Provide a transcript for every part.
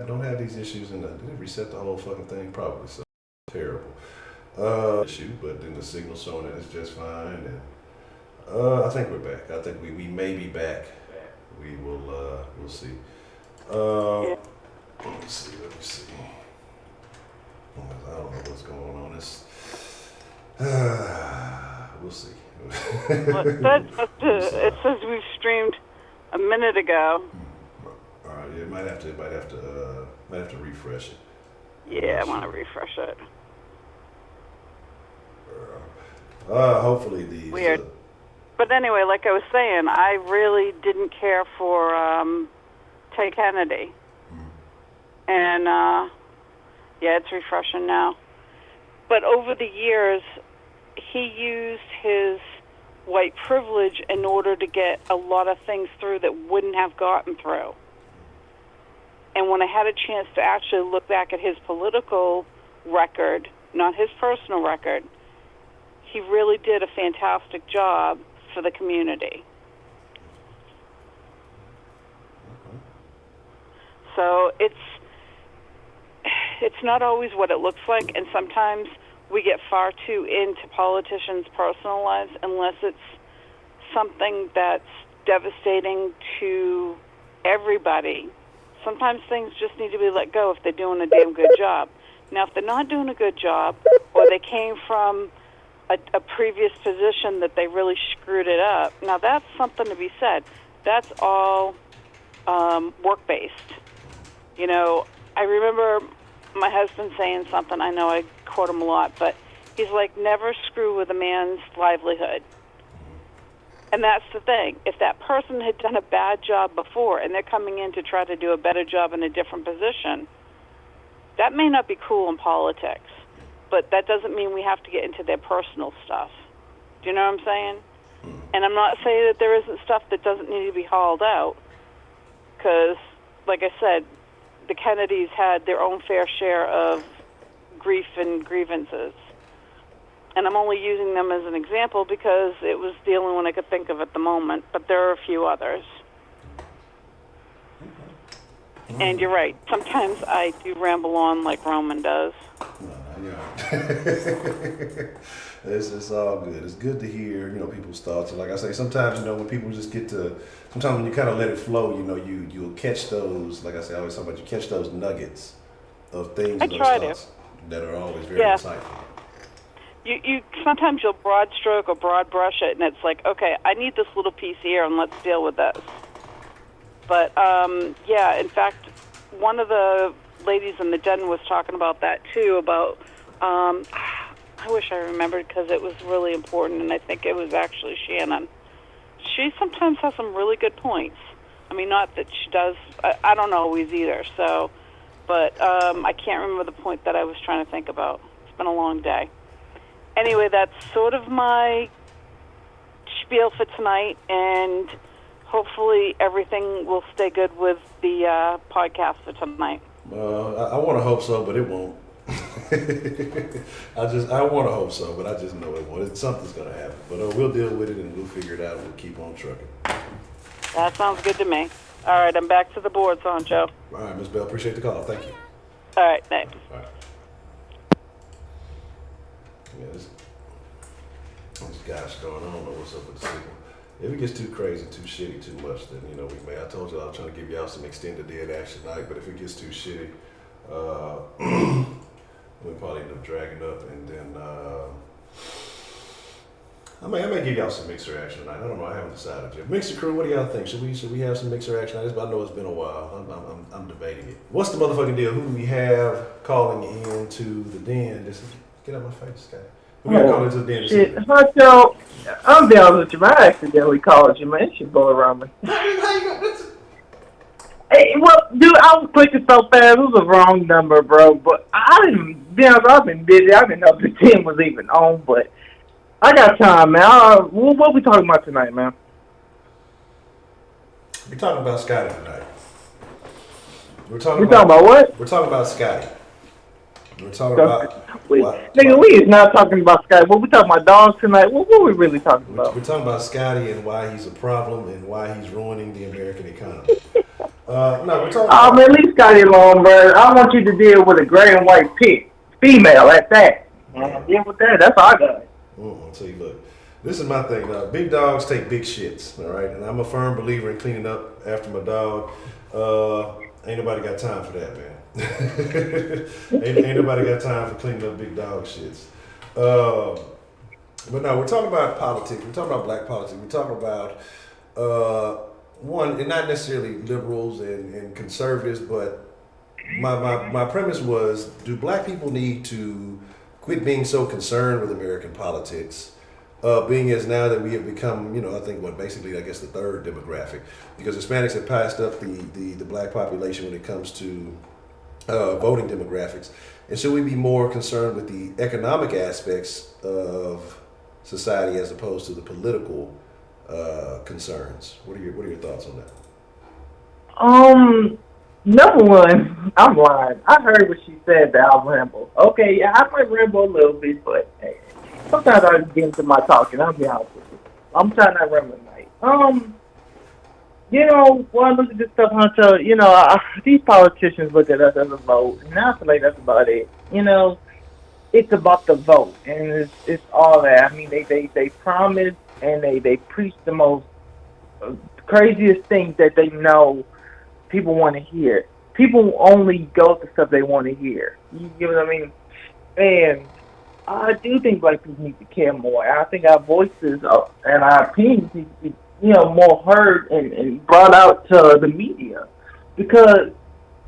don't have these issues in the, did it reset the whole fucking thing? Probably so. Terrible. Issue, but then the signal's showing that it's just fine. And I think we're back. I think we may be back. We will, we'll see. Let me see. I don't know what's going on. It's, we'll see. Well, it says we've streamed a minute ago. All right, yeah, might have to refresh it. Yeah, I want to refresh it. Hopefully these. Weird. But anyway, like I was saying, I really didn't care for Ted Kennedy. And, yeah, it's refreshing now. But over the years, he used his white privilege in order to get a lot of things through that wouldn't have gotten through. And when I had a chance to actually look back at his political record, not his personal record, he really did a fantastic job for the community. So it's not always what it looks like, and sometimes we get far too into politicians' personal lives unless it's something that's devastating to everybody. Sometimes things just need to be let go if they're doing a damn good job. Now, if they're not doing a good job, or they came from a previous position that they really screwed it up, now that's something to be said. That's all work-based. You know, I remember my husband saying something, I know I quote him a lot, but he's like, never screw with a man's livelihood. And that's the thing. If that person had done a bad job before and they're coming in to try to do a better job in a different position, that may not be cool in politics, but that doesn't mean we have to get into their personal stuff. Do you know what I'm saying? And I'm not saying that there isn't stuff that doesn't need to be hauled out, because, like I said, the Kennedys had their own fair share of grief and grievances. And I'm only using them as an example because it was the only one I could think of at the moment, but there are a few others. And you're right, sometimes I do ramble on like Roman does. It's all good. It's good to hear, people's thoughts. And like I say, sometimes, when people just sometimes when you kind of let it flow, you'll catch those, like I say, I always talk about, you catch those nuggets of things and those thoughts that are always very insightful. You sometimes you'll broad stroke or broad brush it, and it's like, okay, I need this little piece here, and let's deal with this. But, yeah, in fact, one of the ladies in the den was talking about that, too, about, I wish I remembered because it was really important, and I think it was actually Shannon. She sometimes has some really good points. I mean, not that she does, I don't always either, so, but I can't remember the point that I was trying to think about. It's been a long day. Anyway, that's sort of my spiel for tonight, and hopefully everything will stay good with the podcast for tonight. I want to hope so, but it won't. I want to hope so, but I just know it won't. Something's going to happen. But we'll deal with it, and we'll figure it out, and we'll keep on trucking. That sounds good to me. All right, I'm back to the board, Honcho. All right, Ms. Bell, appreciate the call. Thank you. All right, thanks. All right. Yeah, this guy's going, I don't know what's up with the signal. If it gets too crazy, too shitty, too much, then, we may. I told you I was trying to give y'all some extended dead action night, but if it gets too shitty, we'll probably end up dragging up, and then, I may give y'all some mixer action tonight. I don't know, I haven't decided yet. Mixer crew, what do y'all think? Should we have some mixer action tonight? I know it's been a while. I'm debating it. What's the motherfucking deal? Who do we have calling into the den? Get out of my face, guy. We gotta call into the den. Shit, Honcho, I'm down with you, man. I accidentally called you, man. It's your boy Roman. Hey, well, dude, I was clicking so fast. It was a wrong number, bro. But I didn't, be honest, I've been busy. I didn't know if the 10 was even on, but I got time, man. What we talking about tonight, man? We're talking about Scotty tonight. We're talking about what? We're talking about Scotty. We're talking about... Nigga, we is not talking about Scotty. What we talking about dogs tonight? What we really talking about? We're talking about Scotty and why he's a problem and why he's ruining the American economy. No, we're talking about. At least Scotty Longberg, I want you to deal with a gray and white pig, female at that. Deal with that. That's all I got. See, look, this is my thing. Big dogs take big shits, all right? And I'm a firm believer in cleaning up after my dog. Ain't nobody got time for that, man. ain't nobody got time for cleaning up big dog shits. But no, we're talking about politics. We're talking about black politics. We're talking about one, and not necessarily liberals and conservatives, but my premise was: do black people need to quit being so concerned with American politics? Being as now that we have become, I think basically, I guess the third demographic, because Hispanics have passed up the black population when it comes to voting demographics. And should we be more concerned with the economic aspects of society as opposed to the political concerns? What are your thoughts on that? Number one, I'm lying. I heard what she said that I'll ramble. Okay, yeah, I might ramble a little bit, but hey, sometimes I get into my talking. I'll be honest with you. I'm trying not to ramble tonight. When I look at this stuff, Honcho, these politicians look at us as a vote, and I feel like that's about it. It's about the vote, and it's all that. I mean, they promise and they preach the most craziest things that they know people want to hear. People only go to stuff they want to hear. You get what I mean? And I do think black people need to care more. I think our voices and our opinions need to be, more heard and brought out to the media. Because,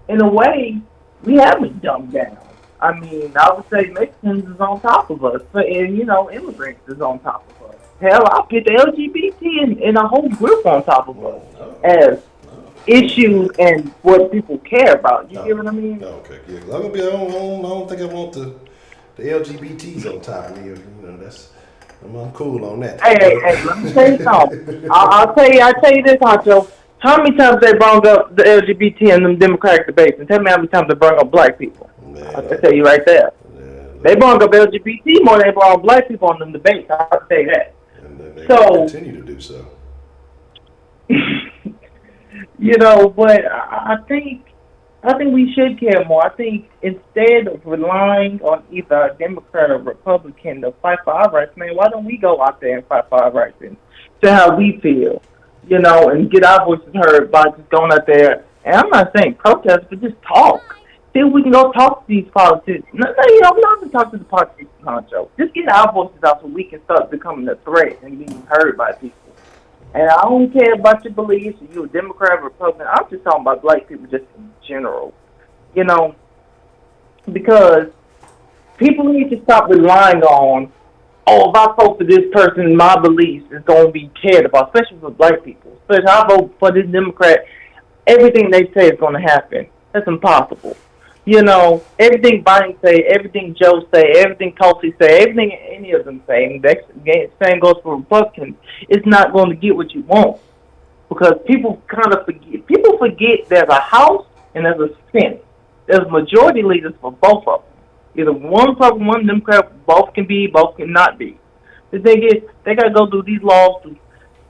in a way, we haven't dumbed down. I mean, I would say Mexicans is on top of us. And, immigrants is on top of us. Hell, I'll get the LGBT and a whole group on top of us as issues and what people care about. You get what I mean? Okay, yeah. I don't think I want the LGBTs on top of me. I'm cool on that. Hey, let me tell you something. I'll tell you this, Honcho. How many times they brought up the LGBT in them Democratic debates? And tell me how many times they brought up black people. I'll tell you right there. They brought up LGBT more than they brought up black people on them debates. I'll say that. And they continue to do so. But I think we should care more. I think instead of relying on either a Democrat or Republican to fight for our rights, man, why don't we go out there and fight for our rights and say how we feel, and get our voices heard by just going out there. And I'm not saying protest, but just talk. See if we can go talk to these politicians. No, we're not going to talk to the politicians, Honcho. Just get our voices out so we can start becoming a threat and being heard by people. And I don't care about your beliefs, if you're a Democrat or Republican. I'm just talking about black people just in general. Because people need to stop relying on, if I vote for this person, my beliefs is going to be cared about, especially for black people. Especially if I vote for this Democrat, everything they say is going to happen. That's impossible. Everything Biden say, everything Joe say, everything Tulsi say, everything any of them say, and the same goes for Republicans, it's not going to get what you want. Because people kind of forget. People forget there's a House and there's a Senate. There's majority leaders for both of them. Either one Republican, one Democrat, both can be, both cannot be. The thing is, they got to go through these laws.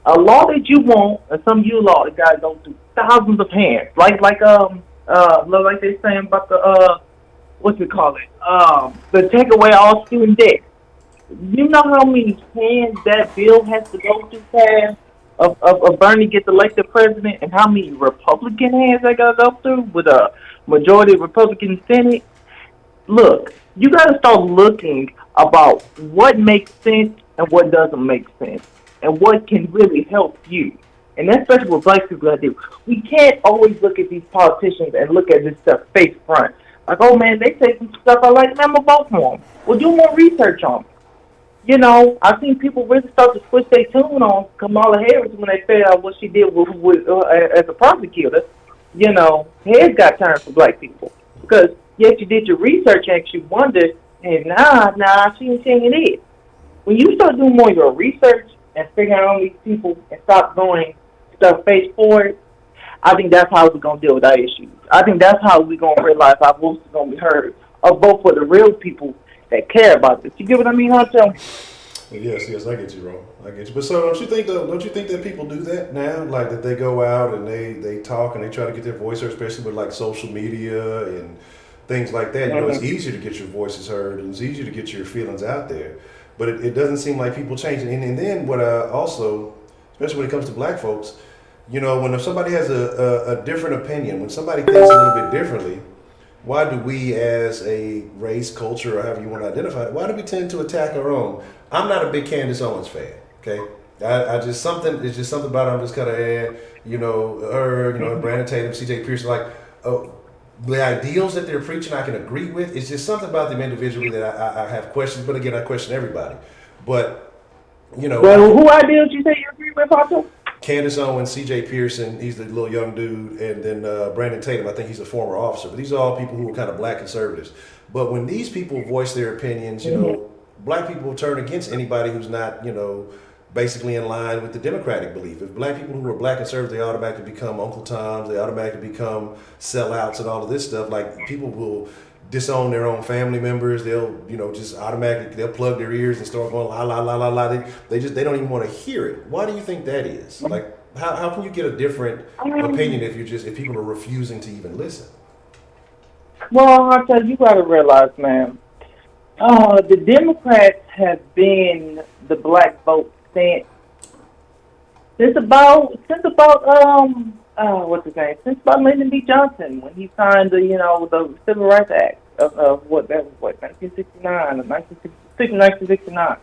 A law that you want, and some you law, they got to go through thousands of hands. Like they saying about the the take away all student debt. You know how many hands that bill has to go through fast of Bernie gets elected president, and how many Republican hands they gotta go through with a majority Republican Senate? Look, you gotta start looking about what makes sense and what doesn't make sense, and what can really help you. And that's especially what black people gotta do. We can't always look at these politicians and look at this stuff face front. Like, oh man, they say some stuff I like, man, I'm vote for them. Well, do more research on them. I've seen people really start to switch their tune on Kamala Harris when they found out what she did with as a prosecutor. Heads got turned for black people. Because, yes, you did your research and you wondered, and nah, she ain't saying it is. When you start doing more of your research and figuring out these people and stop going stuff face forward, I think that's how we're going to deal with our issues. I think that's how we're going to realize our voices are going to be heard, or vote for the real people that care about this. You get what I mean, Honcho? Yes, I get you, wrong. I get you. But so don't you think though? Don't you think that people do that now? Like that they go out and they talk and they try to get their voice heard, especially with like social media and things like that. You know, it's Mhm. easier to get your voices heard and it's easier to get your feelings out there. But it doesn't seem like people change. And then what I also, especially when it comes to black folks, you know, when somebody has a different opinion, when somebody thinks a little bit differently, why do we as a race, culture, or however you want to identify it, why do we tend to attack our own? I'm not a big Candace Owens fan, okay? I just something, it's just something about her, I'm just kind of, you know, her, you know, Brandon Tatum, CJ Pearson, like, the ideals that they're preaching I can agree with. It's just something about them individually that I have questions, but again, I question everybody. But, you know, Well, who ideas you say you agree with, Honcho? Candace Owens, C.J. Pearson, he's the little young dude, and then Brandon Tatum, I think he's a former officer. But these are all people who are kind of black conservatives. But when these people voice their opinions, you know, black people turn against anybody who's not, you know, basically in line with the Democratic belief. If black people who are black conservatives, they automatically become Uncle Toms, they automatically become sellouts and all of this stuff. Like people will disown their own family members. They'll, you know, just automatically they'll plug their ears and start going la la la la la. They don't even want to hear it. Why do you think that is? Like how can you get a different opinion if people are refusing to even listen? Well, Honcho, you got to realize, man, the Democrats have been the black vote since about what's his name? Since about Lyndon B. Johnson when he signed the Civil Rights Act of what that was 1969 or 1969.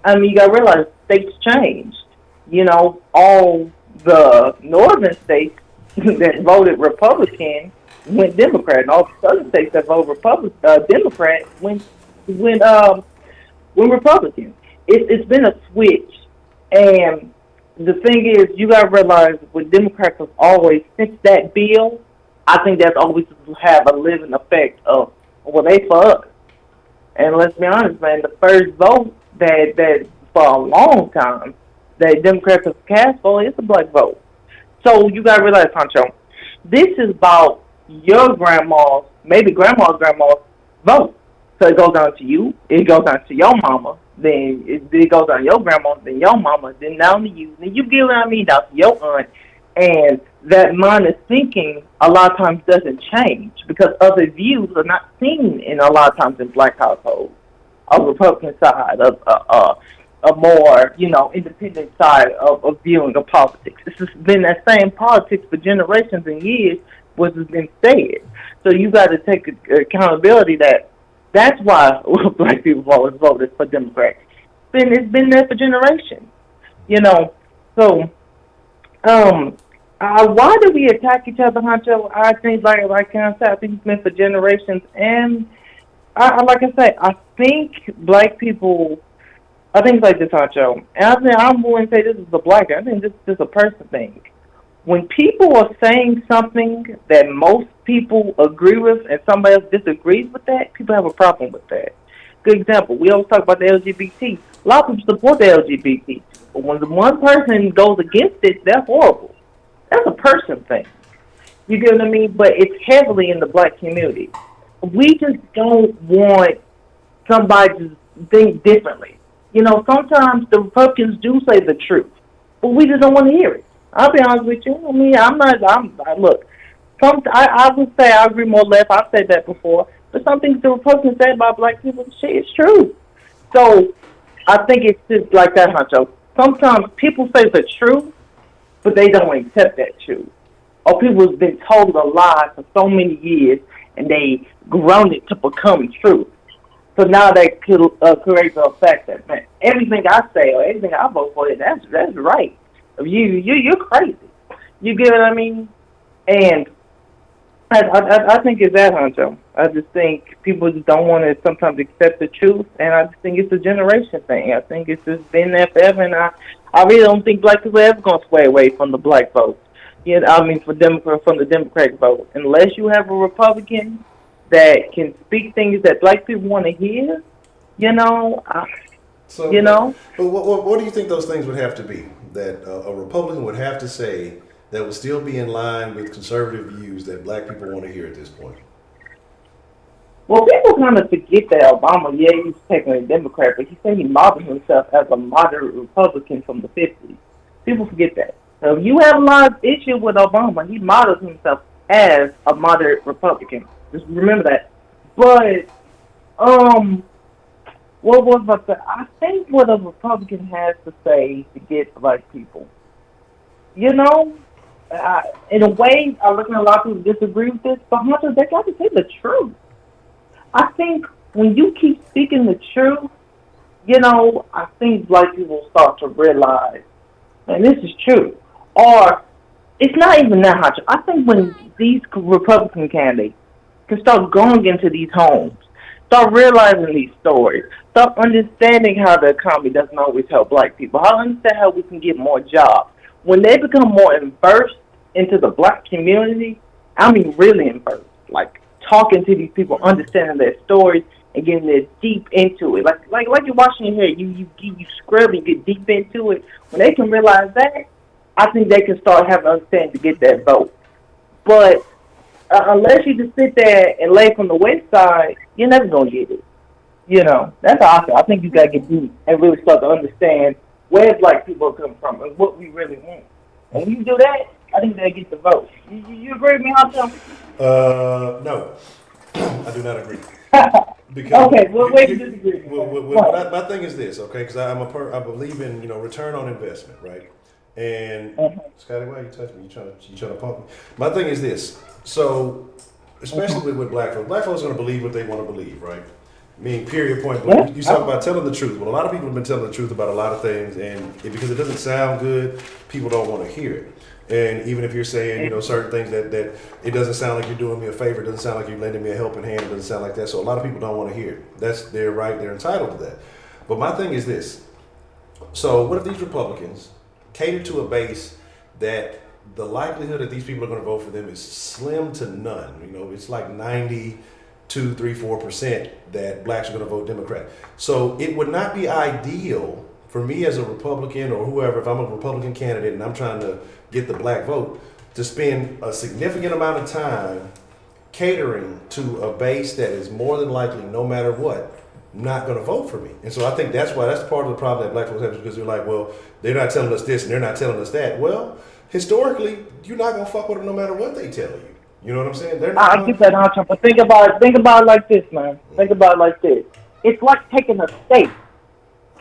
I mean, you got to realize states changed. You know, all the northern states that voted Republican went Democrat, and all the southern states that voted Democrat went Republican. It's been a switch, and the thing is, you got to realize what Democrats have always, since that bill, I think that's always have a living effect of, well, they for us. And let's be honest, man, the first vote that for a long time that Democrats have cast for is the black vote. So you got to realize, Honcho, this is about your grandma's, maybe grandma's vote. So it goes down to you, it goes down to your mama, then it goes down to your grandma, then your mama, then down to you, then you get what I mean, down to your aunt. And that mind of thinking a lot of times doesn't change because other views are not seen in a lot of times in black households. A Republican side, a more, independent side of viewing of politics. This has been that same politics for generations and years, what has been said. So you got to take accountability that's why black people have always voted for Democrats. It's been there for generations, So, why do we attack each other, Honcho? I think, like I said, I think it's been for generations. And like I said, I think black people, I think it's like this, Honcho. And I'm going to say this is a black guy. I think this is a person thing. When people are saying something that most people agree with and somebody else disagrees with that, people have a problem with that. Good example, we always talk about the LGBT. A lot of people support the LGBT. But when the one person goes against it, that's horrible. That's a person thing. You get what I mean? But it's heavily in the black community. We just don't want somebody to think differently. Sometimes the Republicans do say the truth, but we just don't want to hear it. I'll be honest with you. I mean, look, I would say I agree more left. I've said that before. But some things the Republicans say about black people, shit, it's true. So I think it's just like that, Honcho. Sometimes people say the truth, but they don't accept that truth. Or people have been told a lie for so many years, and they grown it to become true. So now that creates the effect that, man, everything I say or everything I vote for, that's right. You're crazy. You get what I mean? And I think it's that, Honcho. I just think people just don't want to sometimes accept the truth, and I just think it's a generation thing. I think it's just been there forever, and I really don't think black people are ever going to sway away from the black vote. From the Democratic vote. Unless you have a Republican that can speak things that black people want to hear, But what do you think those things would have to be that a Republican would have to say that would still be in line with conservative views that black people want to hear at this point? Well, people kind of forget that Obama, yeah, he was technically a Democrat, but he said he modeled himself as a moderate Republican from the 50s. People forget that. So if you have a lot of issue with Obama, he modeled himself as a moderate Republican. Just remember that. But, what was about that? I think what a Republican has to say to get black people, you know, in a way, I look at a lot of people disagree with this, but Hunter, they got to say the truth. I think when you keep speaking the truth, you know, I think black people start to realize, man, this is true. Or it's not even that hard. I think when these Republican candidates can start going into these homes, start realizing these stories, start understanding how the economy doesn't always help black people, how understand how we can get more jobs. When they become more immersed into the black community, I mean really immersed, like talking to these people, understanding their stories, and getting there deep into it. Like you're washing your hair, you scrub and get deep into it. When they can realize that, I think they can start having understanding to get that vote. But unless you just sit there and lay from the west side, you're never gonna get it. You know, that's how I feel. I think you gotta get deep and really start to understand where black people come from and what we really want. And when you do that, I think they get the vote. You agree with me, Honcho? No, I do not agree. Because okay, well, wait, you disagree. My thing is this, okay? Because I believe in return on investment, right? And Scotty, why you touch me? You trying to pump me? My thing is this. So, especially with black folks are going to believe what they want to believe, right? I mean, period, point blank. You talk about telling the truth. Well, a lot of people have been telling the truth about a lot of things, and because it doesn't sound good, people don't want to hear it. And even if you're saying, certain things that it doesn't sound like you're doing me a favor, it doesn't sound like you're lending me a helping hand, it doesn't sound like that. So a lot of people don't want to hear it. That's their right, they're entitled to that. But my thing is this. So what if these Republicans cater to a base that the likelihood that these people are going to vote for them is slim to none? It's like 92, 3-4% that blacks are going to vote Democrat. So it would not be ideal for me as a Republican or whoever, if I'm a Republican candidate and I'm trying to get the black vote, to spend a significant amount of time catering to a base that is more than likely, no matter what, not going to vote for me. And so I think that's part of the problem that black folks have, is because they're like, well, they're not telling us this and they're not telling us that. Well, historically, you're not going to fuck with them no matter what they tell you. You know what I'm saying? They're not. I get that, Honcho, but think about it like this, man. Think about it like this. It's like taking a state.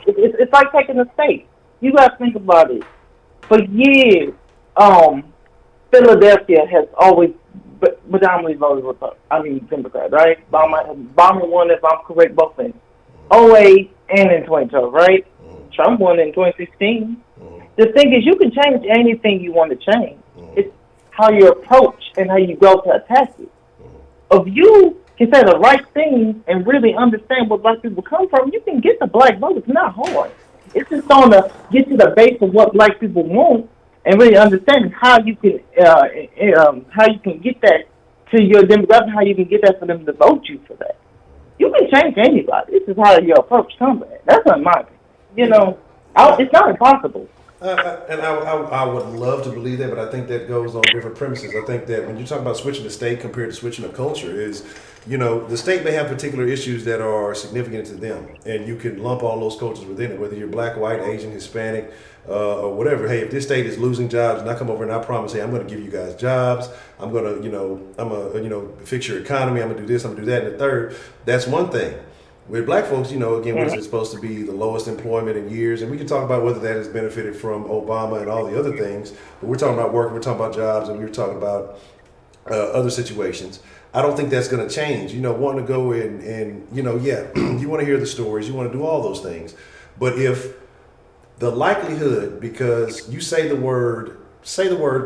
It's like taking a state. You got to think about it. For years, Philadelphia has always predominantly voted Democrat, right? Obama won, if I'm correct, both in 2008 and in 2012, right? Trump won in 2016. The thing is, you can change anything you want to change. It's how you approach and how you go to attack it. If you can say the right thing and really understand where black people come from, you can get the black vote. It's not hard. It's just on to get to the base of what black people want and really understand how you can get that to your demographic, how you can get that for them to vote you for that. You can change anybody. This is how your approach comes at. That's not my opinion. It's not impossible. And I would love to believe that, but I think that goes on different premises. I think that when you talk about switching the state compared to switching a culture is, the state may have particular issues that are significant to them, and you can lump all those cultures within it, whether you're black, white, Asian, Hispanic, or whatever. Hey, if this state is losing jobs, and I come over and I promise, hey, I'm going to give you guys jobs. I'm going to, fix your economy. I'm going to do this. I'm going to do that. And the third, that's one thing. With black folks, again, what is it supposed to be? The lowest employment in years. And we can talk about whether that has benefited from Obama and all the other things. But we're talking about work, we're talking about jobs, and we're talking about other situations. I don't think that's going to change. Wanting to go and you want to hear the stories, you want to do all those things. But if the likelihood, because you say the word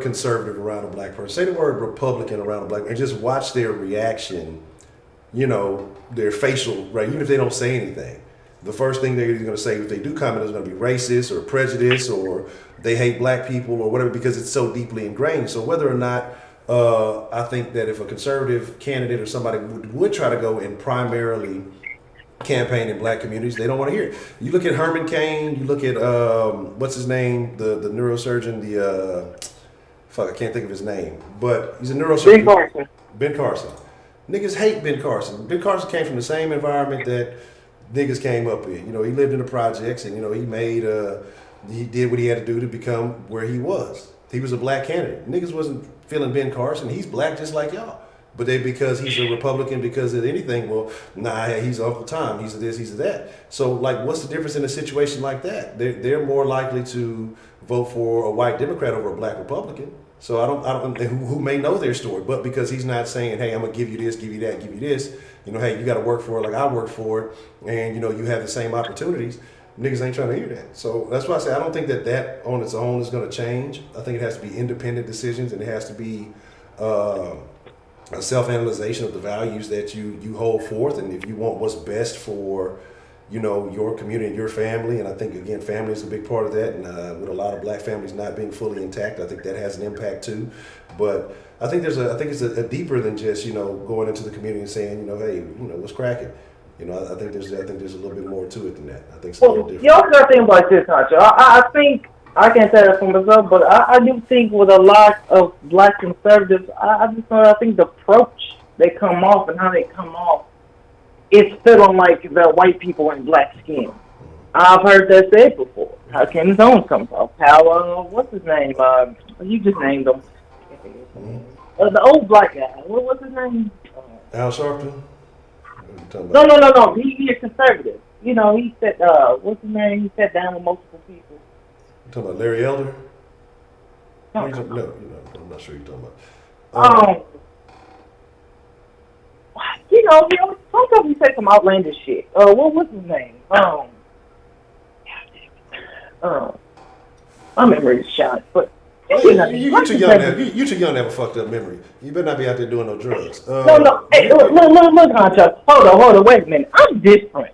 conservative around a black person, say the word Republican around a black person, and just watch their reaction, their facial, right? Even if they don't say anything, the first thing they're going to say if they do comment is going to be racist or prejudice or they hate black people or whatever, because it's so deeply ingrained. So whether or not I think that if a conservative candidate or somebody would try to go and primarily campaign in black communities, they don't want to hear it. You look at Herman Cain, you look at what's his name, the neurosurgeon, I can't think of his name, but he's a neurosurgeon. Ben Carson. Ben Carson. Niggas hate Ben Carson. Ben Carson came from the same environment that niggas came up in. You know, he lived in the projects, and you know, he did what he had to do to become where he was. He was a black candidate. Niggas wasn't feeling Ben Carson. He's black just like y'all. But because he's a Republican, because of anything, well, nah, he's Uncle Tom. He's this, he's that. So, like, what's the difference in a situation like that? They're more likely to vote for a white Democrat over a black Republican. So I don't, who may know their story, but because he's not saying, hey, I'm gonna give you this, give you that, give you this. You know, hey, you got to work for it like I work for it, and you know, you have the same opportunities. Niggas ain't trying to hear that. So that's why I say I don't think that on its own is going to change. I think it has to be independent decisions, and it has to be a self-analyzation of the values that you hold forth, and if you want what's best for, you know, your community and your family. And I think, again, family is a big part of that, and with a lot of black families not being fully intact, I think that has an impact too. But I think it's a deeper than just, you know, going into the community and saying, you know, hey, you know, what's cracking. You know, I think there's a little bit more to it than that. I think it's a little different. You also got to think about this, Honcho. I think, I can't say that for myself, but I do think with a lot of black conservatives, I think the approach they come off and how they come off is feeling like the white people in black skin. I've heard that said before. How Ken Jones comes off. How, what's his name? You just named him. The old black guy. What's his name? Al Sharpton? No. He is conservative. You know, he said, what's his name? He sat down with multiple people. You talking about Larry Elder? No, I'm not sure you're talking about. You know, sometimes he say some outlandish shit. What's his name? My memory is shot, but. You're too young to have a fucked up memory. You better not be out there doing no drugs. No. Hey, look, Honcho. Hold on. Wait a minute. I'm different,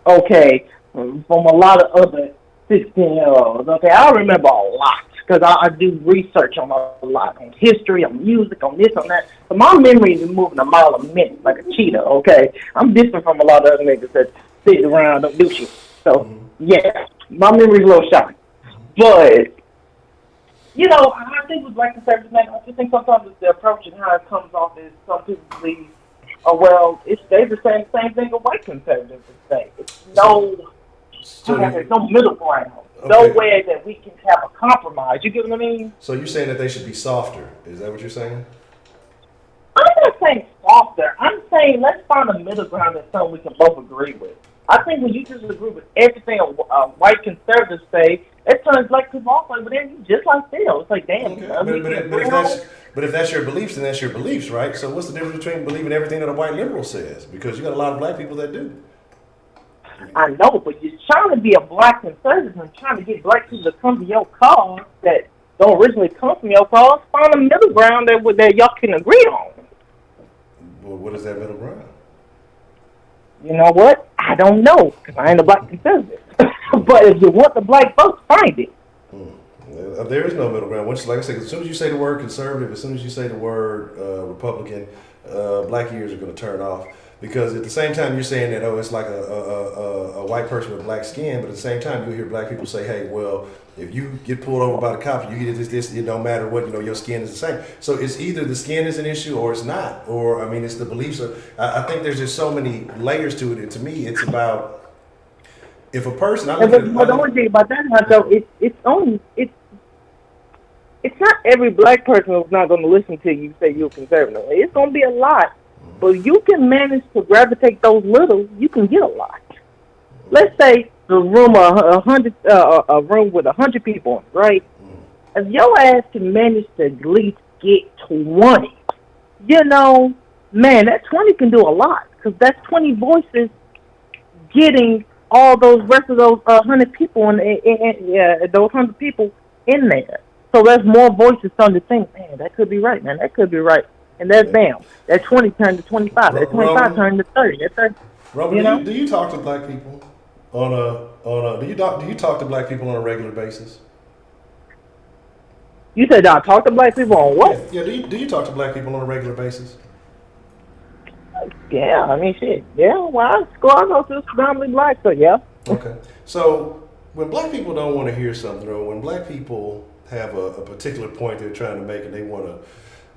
okay, from a lot of other 16-year-olds. Okay, I remember a lot because I do research on a lot, on history, on music, on this, on that. So my memory is moving a mile a minute like a cheetah. Okay, I'm different from a lot of other niggas that sit around don't do shit. So yeah, my memory's a little shy, but. You know, I think with black conservatives, man, I just think sometimes it's the approach and how it comes off is some people believe, they're the same thing a white conservative would say. It's no middle ground. Okay. No way that we can have a compromise. You get what I mean? So you're saying that they should be softer. Is that what you're saying? I'm not saying softer. I'm saying let's find a middle ground that's something we can both agree with. I think when you just agree with everything a white conservatives say, it turns black people off like, but then you just like them. It's like, damn. Okay. But if that's your beliefs, then that's your beliefs, right? So what's the difference between believing everything that a white liberal says? Because you got a lot of black people that do. I know, but you're trying to be a black conservative and trying to get black people to come to your cause that don't originally come from your cause. Find a middle ground that y'all can agree on. Well, what is that middle ground? You know what? I don't know, because I ain't a black conservative. But if you want the black vote, find it. There is no middle ground. Like I said, as soon as you say the word conservative, as soon as you say the word Republican, black ears are going to turn off. Because at the same time you're saying that, it's like a white person with black skin, but at the same time you hear black people say, hey, well, if you get pulled over by the cops, you get this, it don't matter what, your skin is the same. So it's either the skin is an issue or it's not. Or, I mean, it's the beliefs. I think there's just so many layers to it. And to me, it's about, if a person... But the only thing about that, though, it's not every black person who's not going to listen to you say you're conservative. It's going to be a lot. But you can manage to gravitate those little, you can get a lot. Let's say the room a room with 100 people in it, right? If your ass can manage to at least get 20, man, that 20 can do a lot because that's 20 voices getting all those rest of those 100 people those 100 people in there. So there's more voices starting to think, man, that could be right, man, that could be right. And that's bam. That 20 turned to 25. That 25 turned to 30. That 30. Robert, do you talk to black people do you talk to black people on a regular basis? You said I talk to black people on what? Yeah. Do you talk to black people on a regular basis? Yeah, I mean shit. Yeah, well I go to predominantly black, so yeah. Okay. So when black people don't want to hear something, or when black people have a particular point they're trying to make and they want to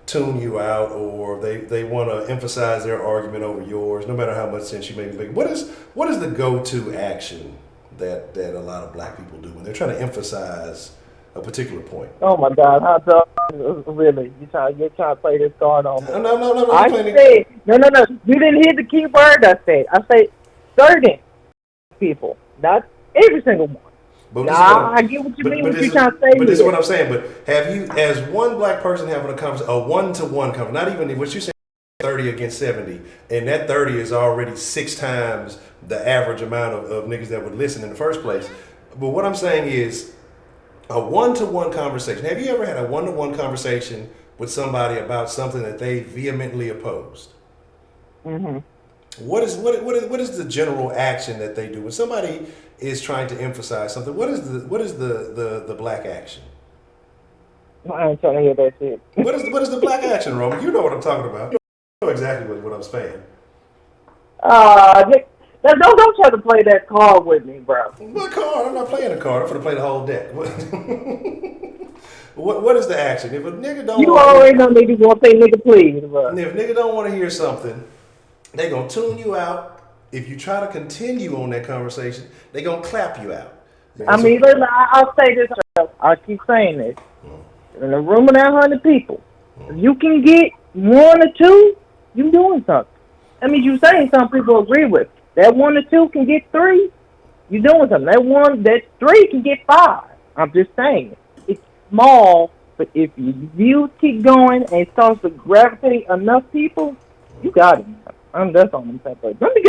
tune you out, or they want to emphasize their argument over yours, no matter how much sense you may be making. What is the go-to action that a lot of black people do when they're trying to emphasize a particular point? Oh my God, how really? You're trying to play this card on me? No, I said no. You didn't hear the key word I said. I say certain people, not every single one. But I get what you mean. What you're trying to say. But this is what I'm saying. But have you, as one black person, having a one-to-one conversation, not even what you say, 30 against 70, and that 30 is already 6 times the average amount of niggas that would listen in the first place. But what I'm saying is a one-to-one conversation. Have you ever had a one-to-one conversation with somebody about something that they vehemently opposed? Mm-hmm. What is the general action that they do when somebody is trying to emphasize something? What is the black action? I ain't trying to hear that shit. What is the black action, Roman? You know what I'm talking about. You know exactly what I'm saying. Don't try to play that card with me, bro. What card? I'm not playing a card. I'm gonna play the whole deck. What is the action? If a nigga don't, you already know niggas gonna say nigga please, bro. If nigga don't want to hear something, they gonna tune you out. If you try to continue on that conversation, they gonna clap you out. I mean, I'll say this. I keep saying this. In a room of 100 people, if you can get 1 or 2, you doing something. I mean, you saying some people agree with. That 1 or 2 can get 3, you doing something. That 3 can get 5. I'm just saying. It's small, but if you keep going and it starts to gravitate enough people, you got it. That's all I'm saying. Let me